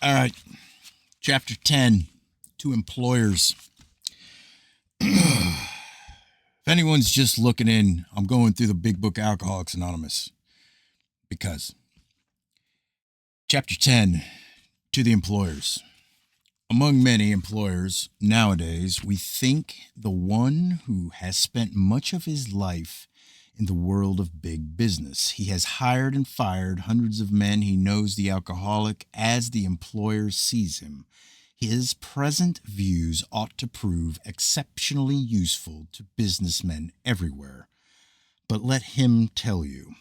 All right. Chapter 10 to employers. If anyone's just looking in, I'm going through the big book Alcoholics Anonymous. Because. Chapter 10 to the employers. Among many employers nowadays, we think the one who has spent much of his life in the world of big business. He has hired and fired hundreds of men. He knows the alcoholic as the employer sees him. His present views ought to prove exceptionally useful to businessmen everywhere. But let him tell you.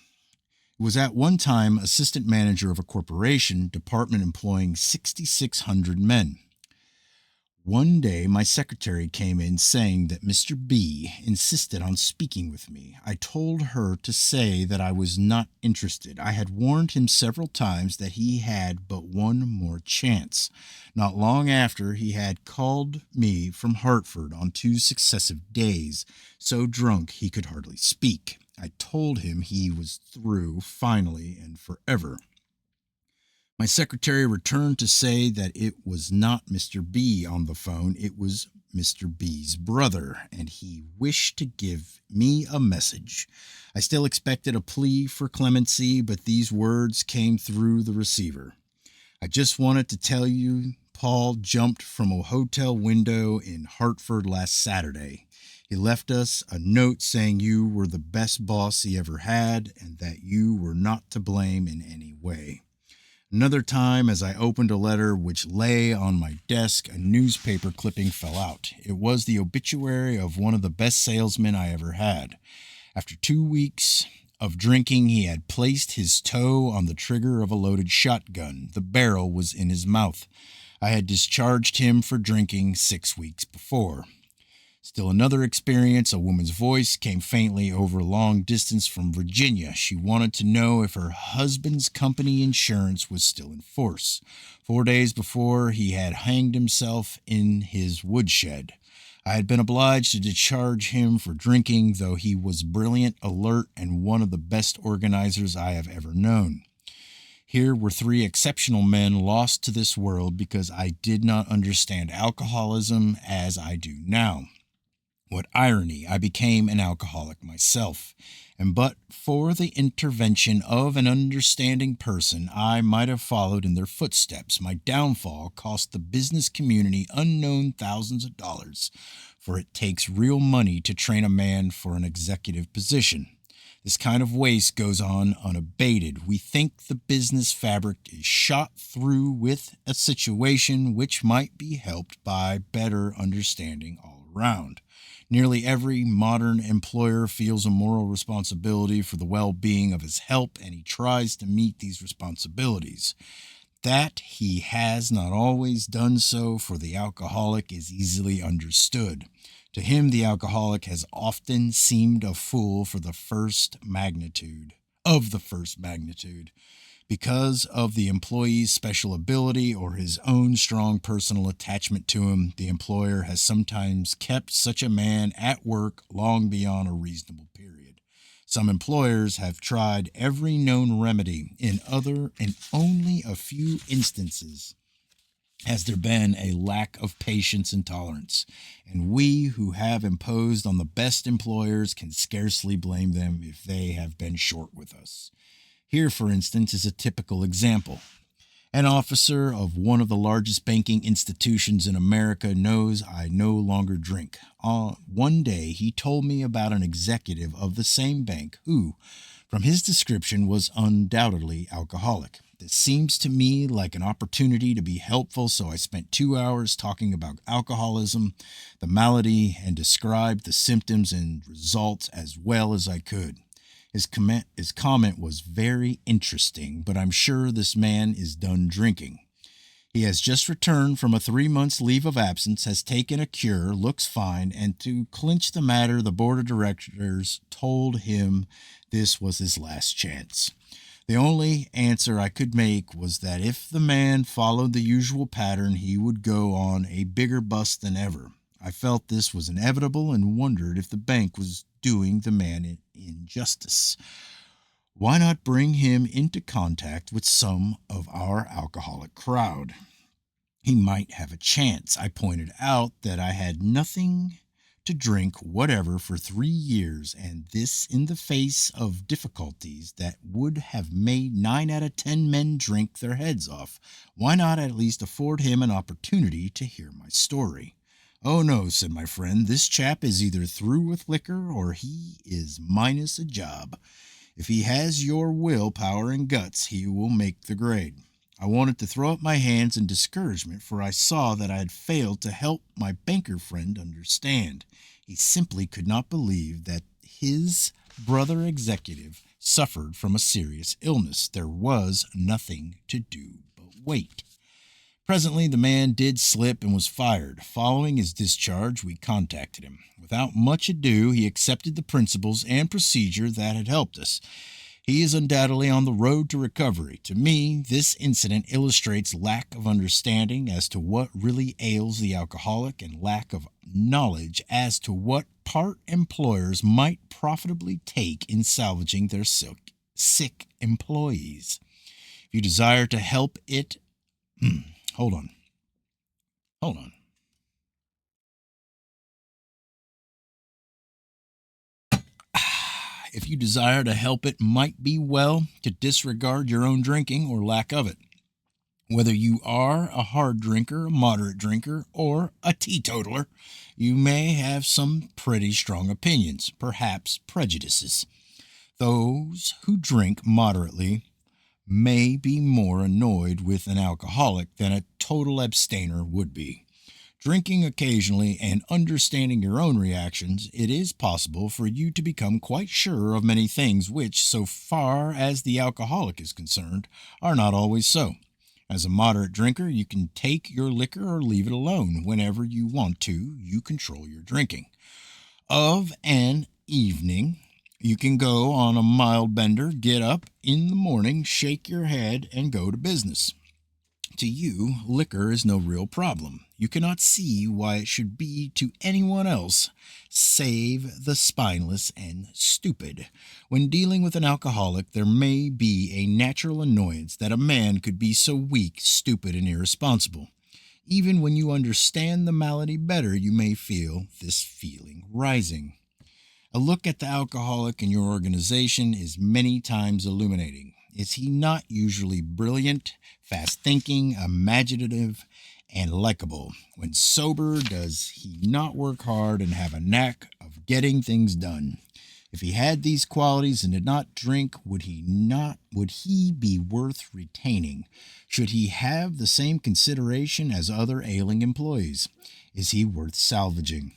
He was at one time assistant manager of a corporation department employing 6,600 men. One day, my secretary came in saying that Mr. B insisted on speaking with me. I told her to say that I was not interested. I had warned him several times that he had but one more chance. Not long after, he had called me from Hartford on 2 successive days, so drunk he could hardly speak. I told him he was through, finally and forever. My secretary returned to say that it was not Mr. B on the phone, it was Mr. B's brother, and he wished to give me a message. I still expected a plea for clemency, but these words came through the receiver. I just wanted to tell you, Paul jumped from a hotel window in Hartford last Saturday. He left us a note saying you were the best boss he ever had and that you were not to blame in any way. Another time, as I opened a letter which lay on my desk, a newspaper clipping fell out. It was the obituary of one of the best salesmen I ever had. After 2 weeks of drinking, he had placed his toe on the trigger of a loaded shotgun. The barrel was in his mouth. I had discharged him for drinking 6 weeks before. Still another experience, a woman's voice came faintly over long distance from Virginia. She wanted to know if her husband's company insurance was still in force. 4 days before, he had hanged himself in his woodshed. I had been obliged to discharge him for drinking, though he was brilliant, alert, and one of the best organizers I have ever known. Here were 3 exceptional men lost to this world because I did not understand alcoholism as I do now. What irony, I became an alcoholic myself, and but for the intervention of an understanding person, I might have followed in their footsteps. My downfall cost the business community unknown thousands of dollars, for it takes real money to train a man for an executive position. This kind of waste goes on unabated. We think the business fabric is shot through with a situation which might be helped by better understanding all around. Nearly every modern employer feels a moral responsibility for the well-being of his help, and he tries to meet these responsibilities. That he has not always done so for the alcoholic is easily understood. To him, the alcoholic has often seemed a fool for the first magnitude. Because of the employee's special ability or his own strong personal attachment to him, the employer has sometimes kept such a man at work long beyond a reasonable period. Some employers have tried every known remedy. In only a few instances has there been a lack of patience and tolerance, and we who have imposed on the best employers can scarcely blame them if they have been short with us. Here, for instance, is a typical example. An officer of one of the largest banking institutions in America knows I no longer drink. One day, he told me about an executive of the same bank who, from his description, was undoubtedly alcoholic. This seems to me like an opportunity to be helpful, so I spent 2 hours talking about alcoholism, the malady, and described the symptoms and results as well as I could. His comment was very interesting, but I'm sure this man is done drinking. He has just returned from a 3-month leave of absence, has taken a cure, looks fine, and to clinch the matter, the board of directors told him this was his last chance. The only answer I could make was that if the man followed the usual pattern, he would go on a bigger bust than ever. I felt this was inevitable and wondered if the bank was doing the man injustice. Why not bring him into contact with some of our alcoholic crowd? he might have a chance. I pointed out that I had nothing to drink whatever for 3 years, and this in the face of difficulties that would have made 9 out of 10 men drink their heads off. Why not at least afford him an opportunity to hear my story? Oh no, said my friend, this chap is either through with liquor or he is minus a job. If he has your will, power, and guts, he will make the grade. I wanted to throw up my hands in discouragement, for I saw that I had failed to help my banker friend understand. He simply could not believe that his brother executive suffered from a serious illness. There was nothing to do but wait. Presently, the man did slip and was fired. Following his discharge, we contacted him. Without much ado, he accepted the principles and procedure that had helped us. He is undoubtedly on the road to recovery. To me, this incident illustrates lack of understanding as to what really ails the alcoholic and lack of knowledge as to what part employers might profitably take in salvaging their sick employees. If you desire to help it... Hold on. If you desire to help it might be well to disregard your own drinking or lack of it. Whether you are a hard drinker, a moderate drinker, or a teetotaler, you may have some pretty strong opinions, perhaps prejudices. Those who drink moderately may be more annoyed with an alcoholic than a total abstainer would be. Drinking occasionally and understanding your own reactions, it is possible for you to become quite sure of many things which, so far as the alcoholic is concerned, are not always so. As a moderate drinker, you can take your liquor or leave it alone. Whenever you want to, you control your drinking. Of an evening, you can go on a mild bender, get up in the morning, shake your head, and go to business. To you, liquor is no real problem. You cannot see why it should be to anyone else save the spineless and stupid. When dealing with an alcoholic, there may be a natural annoyance that a man could be so weak, stupid, and irresponsible. Even when you understand the malady better, you may feel this feeling rising. A look at the alcoholic in your organization is many times illuminating. Is he not usually brilliant, fast-thinking, imaginative, and likable? When sober, does he not work hard and have a knack of getting things done? If he had these qualities and did not drink, would he be worth retaining? Should he have the same consideration as other ailing employees? Is he worth salvaging?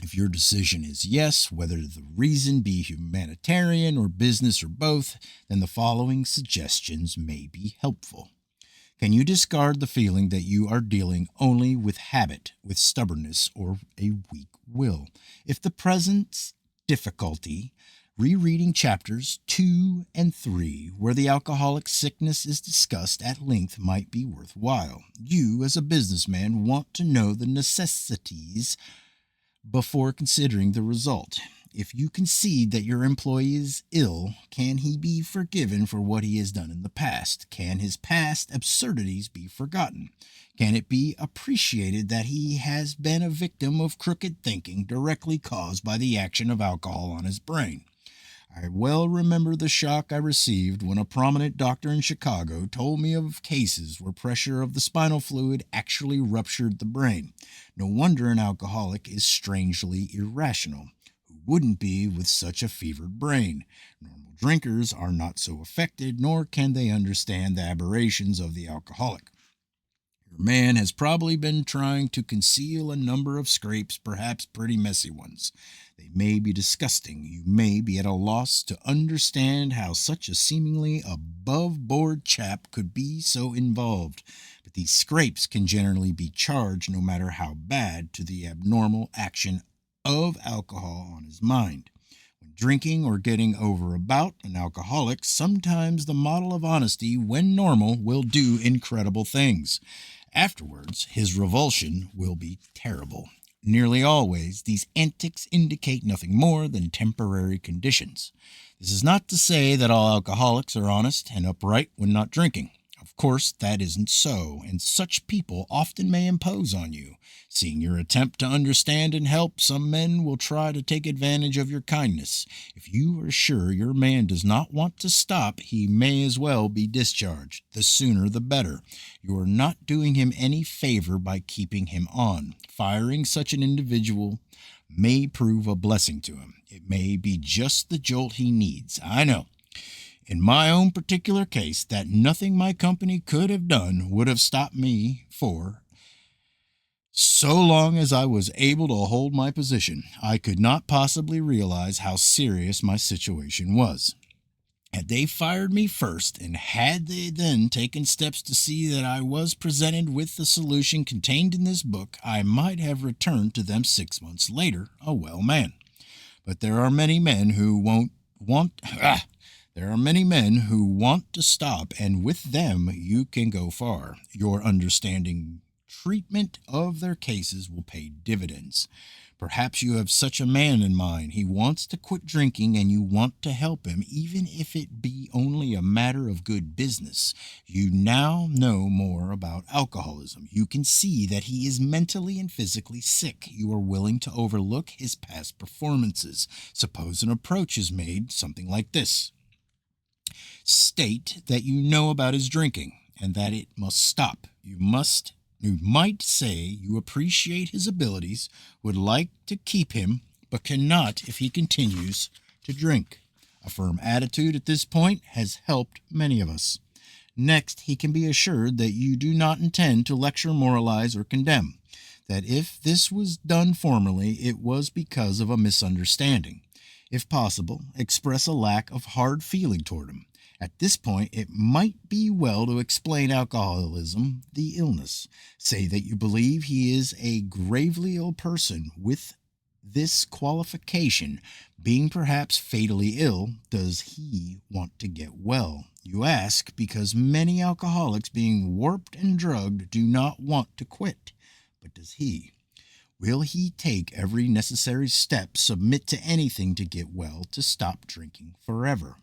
If your decision is yes, whether the reason be humanitarian or business or both, then the following suggestions may be helpful. Can you discard the feeling that you are dealing only with habit, with stubbornness, or a weak will? If the present difficulty, rereading chapters 2 and 3, where the alcoholic sickness is discussed at length, might be worthwhile. You, as a businessman, want to know the necessities before considering the result. If you concede that your employee is ill, can he be forgiven for what he has done in the past? Can his past absurdities be forgotten? Can it be appreciated that he has been a victim of crooked thinking directly caused by the action of alcohol on his brain? I well remember the shock I received when a prominent doctor in Chicago told me of cases where pressure of the spinal fluid actually ruptured the brain. No wonder an alcoholic is strangely irrational. Who wouldn't be with such a fevered brain? Normal drinkers are not so affected, nor can they understand the aberrations of the alcoholic. Your man has probably been trying to conceal a number of scrapes, perhaps pretty messy ones. They may be disgusting. You may be at a loss to understand how such a seemingly above-board chap could be so involved. But these scrapes can generally be charged, no matter how bad, to the abnormal action of alcohol on his mind. When drinking or getting over about an alcoholic, sometimes the model of honesty, when normal, will do incredible things. Afterwards, his revulsion will be terrible. Nearly always, these antics indicate nothing more than temporary conditions. This is not to say that all alcoholics are honest and upright when not drinking. Of course, that isn't so, and such people often may impose on you. Seeing your attempt to understand and help, some men will try to take advantage of your kindness. If you are sure your man does not want to stop, he may as well be discharged. The sooner the better. You are not doing him any favor by keeping him on. Firing such an individual may prove a blessing to him. It may be just the jolt he needs. I know. In my own particular case, that nothing my company could have done would have stopped me for so long as I was able to hold my position. I could not possibly realize how serious my situation was. Had they fired me first, and had they then taken steps to see that I was presented with the solution contained in this book, I might have returned to them 6 months later, a well man. But there are many men who There are many men who want to stop, and with them you can go far. Your understanding treatment of their cases will pay dividends. Perhaps you have such a man in mind. He wants to quit drinking, and you want to help him, even if it be only a matter of good business. You now know more about alcoholism. You can see that he is mentally and physically sick. You are willing to overlook his past performances. Suppose an approach is made, something like this. State that you know about his drinking and that it must stop. You might say you appreciate his abilities, would like to keep him, but cannot if he continues to drink. A firm attitude at this point has helped many of us. Next, he can be assured that you do not intend to lecture, moralize, or condemn, that if this was done formerly, it was because of a misunderstanding. If possible, express a lack of hard feeling toward him. At this point, it might be well to explain alcoholism, the illness. Say that you believe he is a gravely ill person. With this qualification, being perhaps fatally ill, does he want to get well? You ask because many alcoholics, being warped and drugged, do not want to quit. But does he? Will he take every necessary step, submit to anything to get well, to stop drinking forever?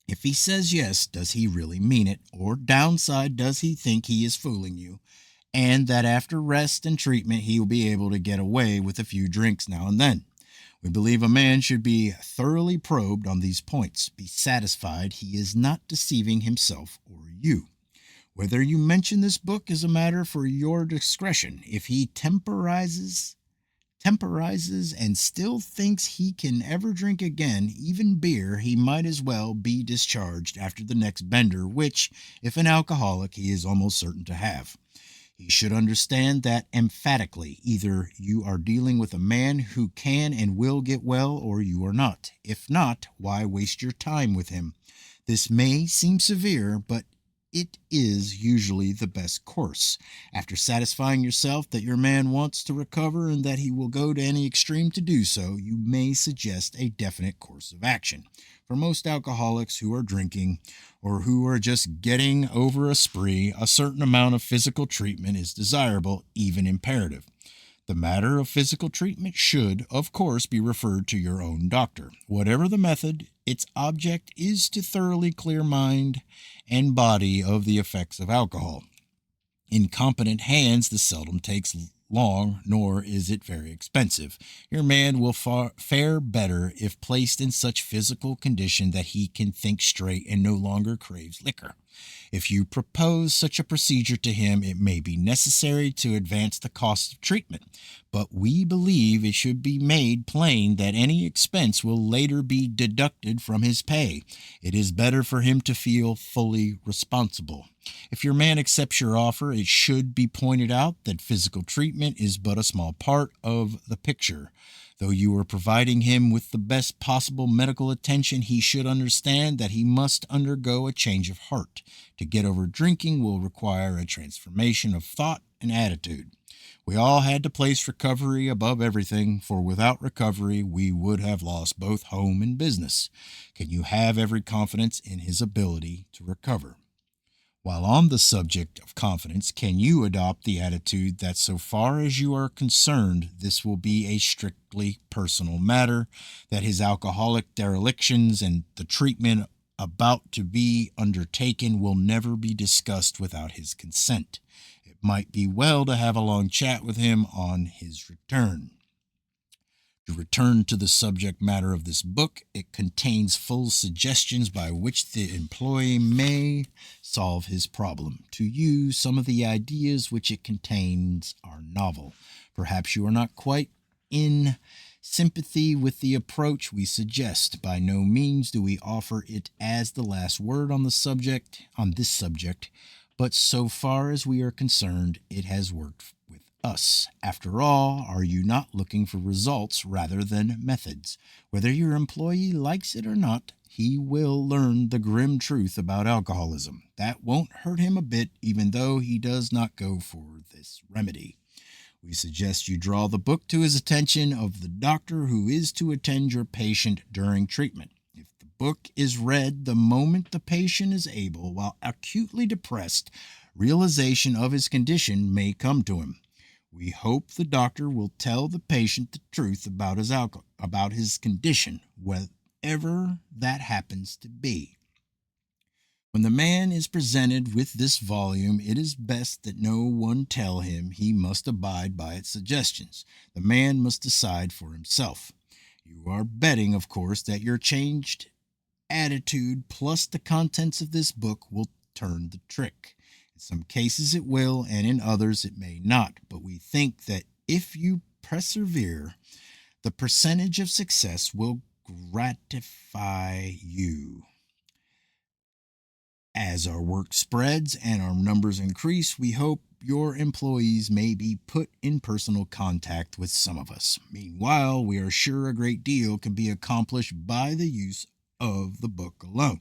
If he says yes, does he really mean it? Or downside, does he think he is fooling you, and that after rest and treatment he will be able to get away with a few drinks now and then? We believe a man should be thoroughly probed on these points. Be satisfied he is not deceiving himself or you. Whether you mention this book is a matter for your discretion. If he temporizes and still thinks he can ever drink again, even beer, he might as well be discharged after the next bender, which, if an alcoholic, he is almost certain to have. He should understand that emphatically. Either you are dealing with a man who can and will get well, or you are not. If not, why waste your time with him? This may seem severe, but it is usually the best course. After satisfying yourself that your man wants to recover and that he will go to any extreme to do so, you may suggest a definite course of action. For most alcoholics who are drinking or who are just getting over a spree, a certain amount of physical treatment is desirable, even imperative. The matter of physical treatment should, of course, be referred to your own doctor. Whatever the method, its object is to thoroughly clear mind and body of the effects of alcohol. In competent hands, this seldom takes long, nor is it very expensive. Your man will fare better if placed in such physical condition that he can think straight and no longer craves liquor. If you propose such a procedure to him, it may be necessary to advance the cost of treatment, but we believe it should be made plain that any expense will later be deducted from his pay. It is better for him to feel fully responsible. If your man accepts your offer, it should be pointed out that physical treatment is but a small part of the picture. Though you are providing him with the best possible medical attention, he should understand that he must undergo a change of heart. To get over drinking will require a transformation of thought and attitude. We all had to place recovery above everything, for without recovery we would have lost both home and business. Can you have every confidence in his ability to recover? While on the subject of confidence, can you adopt the attitude that so far as you are concerned, this will be a strictly personal matter, that his alcoholic derelictions and the treatment about to be undertaken will never be discussed without his consent. It might be well to have a long chat with him on his return. To return to the subject matter of this book, it contains full suggestions by which the employee may solve his problem. To you, some of the ideas which it contains are novel. Perhaps you are not quite in sympathy with the approach we suggest. By no means do we offer it as the last word on this subject, but so far as we are concerned, it has worked with us. After all, are you not looking for results rather than methods? Whether your employee likes it or not, he will learn the grim truth about alcoholism. That won't hurt him a bit, even though he does not go for this remedy. We suggest you draw the book to his attention of the doctor who is to attend your patient during treatment. If the book is read the moment the patient is able, while acutely depressed, realization of his condition may come to him. We hope the doctor will tell the patient the truth about his condition, whatever that happens to be. When the man is presented with this volume, it is best that no one tell him he must abide by its suggestions. The man must decide for himself. You are betting, of course, that your changed attitude plus the contents of this book will turn the trick. In some cases it will, and in others it may not, but we think that if you persevere, the percentage of success will gratify you. As our work spreads and our numbers increase, we hope your employees may be put in personal contact with some of us. Meanwhile, we are sure a great deal can be accomplished by the use of the book alone.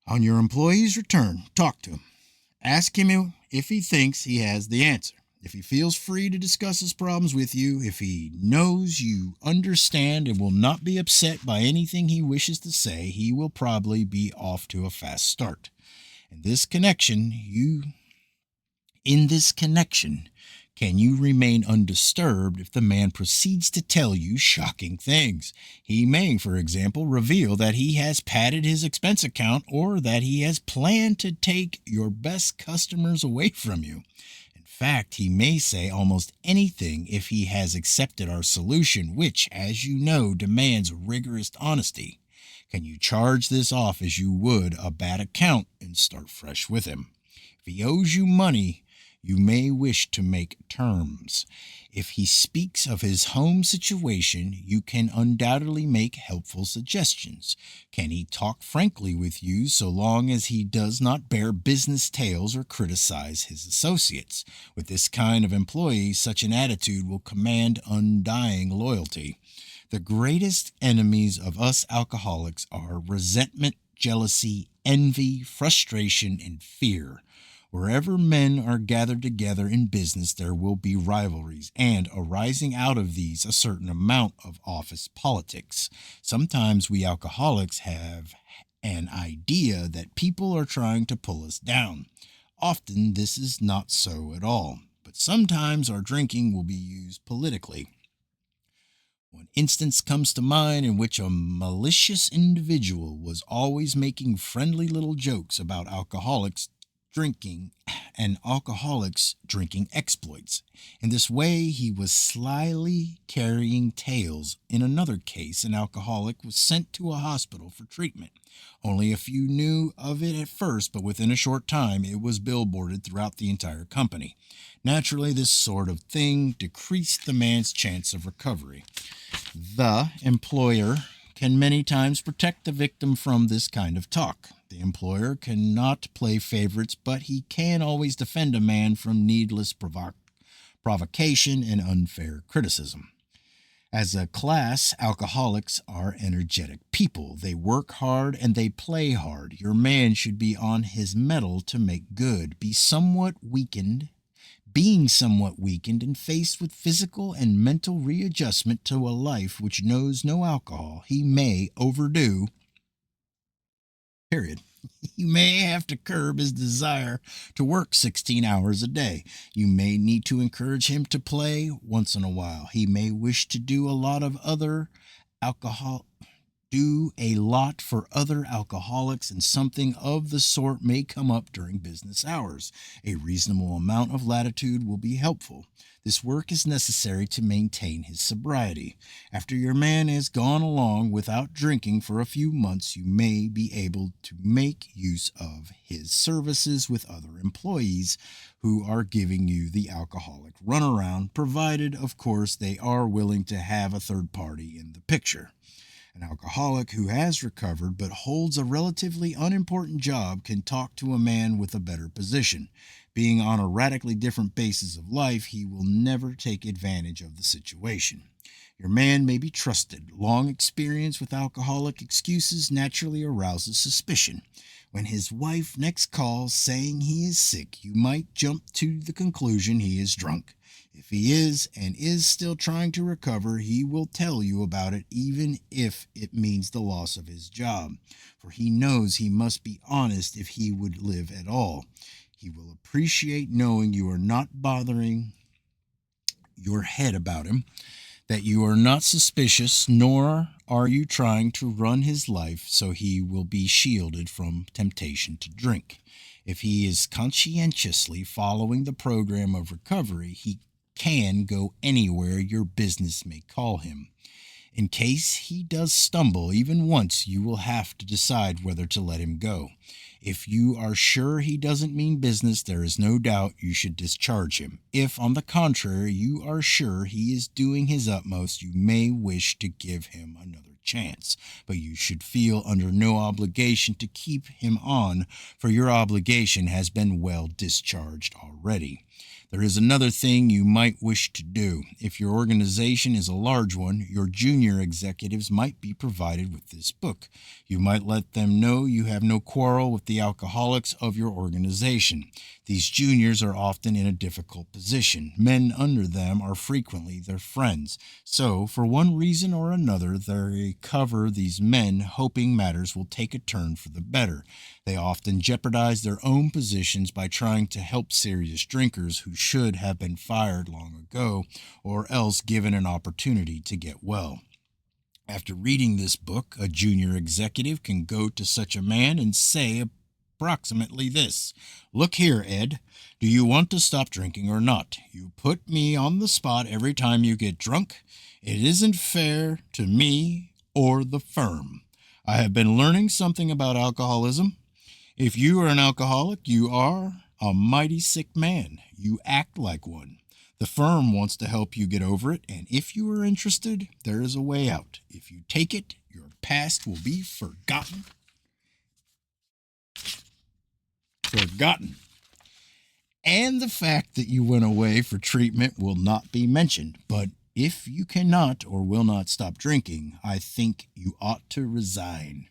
On your employee's return, talk to him. Ask him if he thinks he has the answer. If he feels free to discuss his problems with you, if he knows you understand and will not be upset by anything he wishes to say, he will probably be off to a fast start. In this connection, can you remain undisturbed if the man proceeds to tell you shocking things? He may, for example, reveal that he has padded his expense account or that he has planned to take your best customers away from you. In fact, he may say almost anything if he has accepted our solution, which, as you know, demands rigorous honesty. Can you charge this off as you would a bad account and start fresh with him? If he owes you money, you may wish to make terms. If he speaks of his home situation, you can undoubtedly make helpful suggestions. Can he talk frankly with you so long as he does not bear business tales or criticize his associates? With this kind of employee, such an attitude will command undying loyalty. The greatest enemies of us alcoholics are resentment, jealousy, envy, frustration, and fear. Wherever men are gathered together in business, there will be rivalries, and arising out of these, a certain amount of office politics. Sometimes we alcoholics have an idea that people are trying to pull us down. Often this is not so at all, but sometimes our drinking will be used politically. One instance comes to mind in which a malicious individual was always making friendly little jokes about alcoholics drinking exploits. In this way, he was slyly carrying tales. In another case, an alcoholic was sent to a hospital for treatment. Only a few knew of it at first, but within a short time it was billboarded throughout the entire company. Naturally, this sort of thing decreased the man's chance of recovery. The employer can many times protect the victim from this kind of talk. The employer cannot play favorites, but he can always defend a man from needless provocation and unfair criticism. As a class, alcoholics are energetic people. They work hard and they play hard. Your man should be on his mettle to make good. Being somewhat weakened and faced with physical and mental readjustment to a life which knows no alcohol, he may overdo. Period. You may have to curb his desire to work 16 hours a day. You may need to encourage him to play once in a while. He may wish to do a lot of other alcohol do a lot for other alcoholics, and something of the sort may come up during business hours. A reasonable amount of latitude will be helpful. This work is necessary to maintain his sobriety. After your man has gone along without drinking for a few months, you may be able to make use of his services with other employees who are giving you the alcoholic runaround, provided, of course, they are willing to have a third party in the picture. An alcoholic who has recovered but holds a relatively unimportant job can talk to a man with a better position. Being on a radically different basis of life, he will never take advantage of the situation. Your man may be trusted. Long experience with alcoholic excuses naturally arouses suspicion. When his wife next calls saying he is sick, you might jump to the conclusion he is drunk. If he is and is still trying to recover, he will tell you about it, even if it means the loss of his job, for he knows he must be honest if he would live at all. He will appreciate knowing you are not bothering your head about him, that you are not suspicious, nor are you trying to run his life so he will be shielded from temptation to drink. If he is conscientiously following the program of recovery, he can go anywhere your business may call him. In case he does stumble even once, you will have to decide whether to let him go. If you are sure he doesn't mean business, there is no doubt you should discharge him. If, on the contrary, you are sure he is doing his utmost, you may wish to give him another chance, but you should feel under no obligation to keep him on, for your obligation has been well discharged already. There is another thing you might wish to do. If your organization is a large one, your junior executives might be provided with this book. You might let them know you have no quarrel with the alcoholics of your organization. These juniors are often in a difficult position. Men under them are frequently their friends. So, for one reason or another, they cover these men, hoping matters will take a turn for the better. They often jeopardize their own positions by trying to help serious drinkers who should have been fired long ago, or else given an opportunity to get well. After reading this book, a junior executive can go to such a man and say approximately this: "Look here, Ed, do you want to stop drinking or not? You put me on the spot every time you get drunk. It isn't fair to me or the firm. I have been learning something about alcoholism. If you are an alcoholic, you are a mighty sick man. You act like one. The firm wants to help you get over it, and if you are interested, there is a way out. If you take it, your past will be forgotten. And the fact that you went away for treatment will not be mentioned. But if you cannot or will not stop drinking, I think you ought to resign."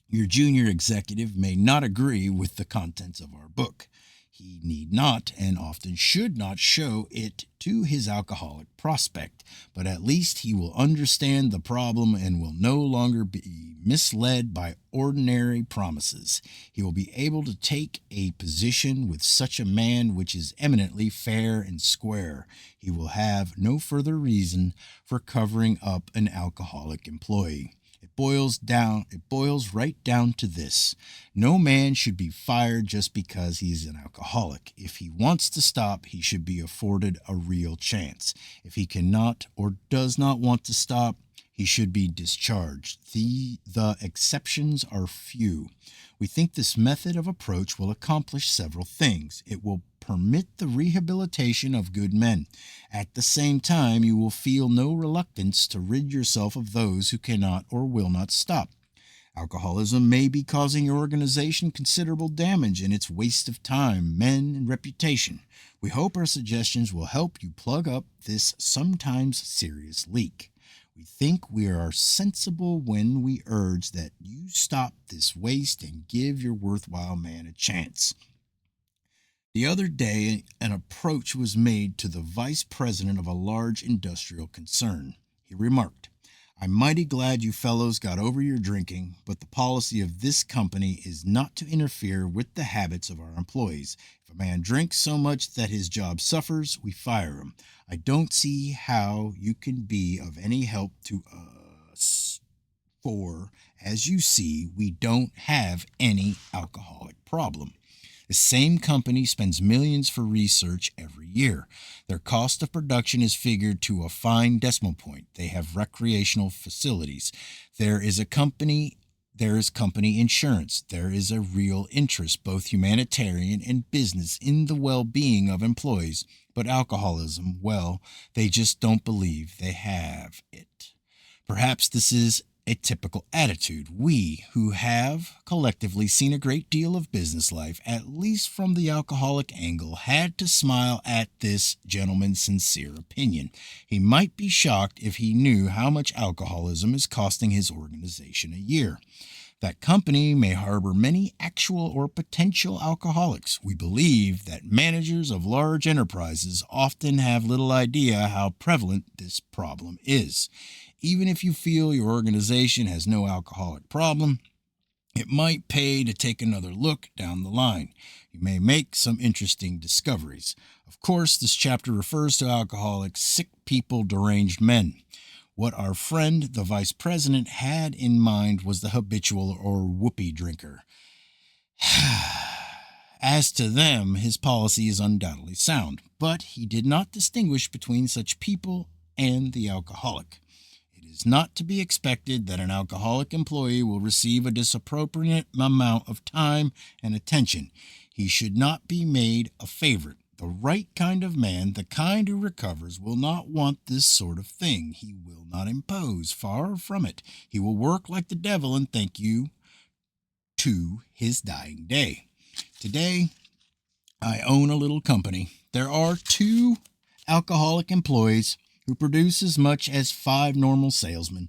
Your junior executive may not agree with the contents of our book. He need not and often should not show it to his alcoholic prospect, but at least he will understand the problem and will no longer be misled by ordinary promises. He will be able to take a position with such a man which is eminently fair and square. He will have no further reason for covering up an alcoholic employee. It boils right down to this: no man should be fired just because he is an alcoholic. If he wants to stop, he should be afforded a real chance. If he cannot or does not want to stop, he should be discharged. The exceptions are few. We think this method of approach will accomplish several things. It will permit the rehabilitation of good men. At the same time, you will feel no reluctance to rid yourself of those who cannot or will not stop. Alcoholism may be causing your organization considerable damage in its waste of time, men, and reputation. We hope our suggestions will help you plug up this sometimes serious leak. We think we are sensible when we urge that you stop this waste and give your worthwhile man a chance. The other day, an approach was made to the vice president of a large industrial concern. He remarked, "I'm mighty glad you fellows got over your drinking, but the policy of this company is not to interfere with the habits of our employees. If a man drinks so much that his job suffers, we fire him. I don't see how you can be of any help to us." For, as you see, we don't have any alcoholic problem. The same company spends millions for research every year. Their cost of production is figured to a fine decimal point. They have recreational facilities. There is company insurance. There is a real interest, both humanitarian and business, in the well-being of employees. But alcoholism, well, they just don't believe they have it. Perhaps this is a typical attitude. We, who have collectively seen a great deal of business life, at least from the alcoholic angle, had to smile at this gentleman's sincere opinion. He might be shocked if he knew how much alcoholism is costing his organization a year. That company may harbor many actual or potential alcoholics. We believe that managers of large enterprises often have little idea how prevalent this problem is. Even if you feel your organization has no alcoholic problem, it might pay to take another look down the line. You may make some interesting discoveries. Of course, this chapter refers to alcoholics, sick people, deranged men. What our friend, the vice president, had in mind was the habitual or whoopee drinker. As to them, his policy is undoubtedly sound, but he did not distinguish between such people and the alcoholic. It is not to be expected that an alcoholic employee will receive a disproportionate amount of time and attention. He should not be made a favorite. The right kind of man, the kind who recovers, will not want this sort of thing. He will not impose. Far from it. He will work like the devil and thank you to his dying day. Today, I own a little company. There are 2 alcoholic employees who produce as much as 5 normal salesmen.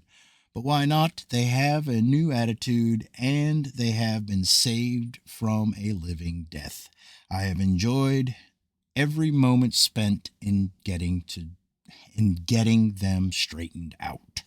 But why not? They have a new attitude and they have been saved from a living death. I have enjoyed every moment spent in getting them straightened out.